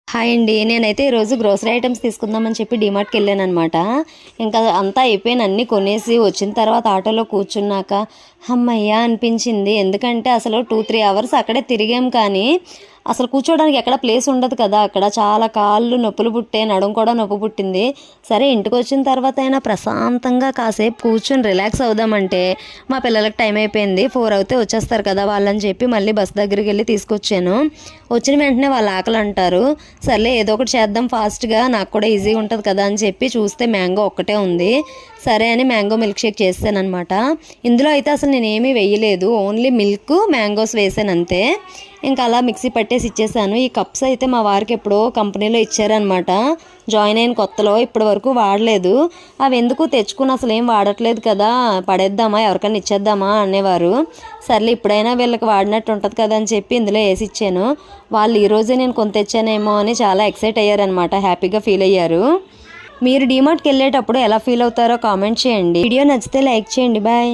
Hi అండి. నేనైతే ఈరోజు గ్రోసరీ ఐటమ్స్ తీసుకుందామని చెప్పి డీమార్ట్కి వెళ్ళాను అనమాట. ఇంకా అంతా అయిపోయిన అన్నీ కొనేసి వచ్చిన తర్వాత ఆటోలో కూర్చున్నాక హమ్మయ్య అనిపించింది. ఎందుకంటే అసలు 2-3 అవర్స్ అక్కడే తిరిగాం, కానీ అసలు కూర్చోడానికి ఎక్కడ ప్లేస్ ఉండదు కదా. అక్కడ చాలా కాళ్ళు నొప్పులు పుట్టే, నడుము కూడా నొప్పి పుట్టింది. సరే ఇంటికి వచ్చిన తర్వాత అయినా ప్రశాంతంగా కాసేపు కూర్చొని రిలాక్స్ అవుదామంటే మా పిల్లలకు టైం అయిపోయింది. 4 అవుతే వచ్చేస్తారు కదా వాళ్ళని చెప్పి మళ్ళీ బస్ దగ్గరికి వెళ్ళి తీసుకొచ్చాను. వచ్చిన వెంటనే వాళ్ళు ఆకలి అంటారు. సర్లే ఏదో ఒకటి చేద్దాం ఫాస్ట్గా, నాకు కూడా ఈజీగా ఉంటుంది కదా అని చెప్పి చూస్తే మ్యాంగో ఒక్కటే ఉంది. సరే అని మ్యాంగో మిల్క్ షేక్ చేస్తాను అనమాట. ఇందులో అయితే అసలు నేనేమీ వేయలేదు, ఓన్లీ మిల్క్ మ్యాంగోస్ వేసాను అంతే. ఇంకా అలా మిక్సీ పట్టేసి ఇచ్చేసాను. ఈ కప్స్ అయితే మా వారికి ఎప్పుడో కంపెనీలో ఇచ్చారనమాట. జాయిన్ అయిన కొత్తలో ఇప్పటి వరకు వాడలేదు. అవి ఎందుకు తెచ్చుకుని అసలు ఏం వాడట్లేదు కదా, పడేద్దామా ఎవరికైనా ఇచ్చేద్దామా అనేవారు. సర్లే ఇప్పుడైనా వీళ్ళకి వాడినట్టు ఉంటుంది కదా అని చెప్పి ఇందులో వేసి ఇచ్చాను. వాళ్ళు ఈరోజే నేను కొంత తెచ్చానేమో అని చాలా ఎక్సైట్ అయ్యారనమాట, హ్యాపీగా ఫీల్ అయ్యారు. మీరు డీమార్ట్కి వెళ్ళేటప్పుడు ఎలా ఫీల్ అవుతారో కామెంట్ చేయండి. వీడియో నచ్చితే లైక్ చేయండి. బాయ్.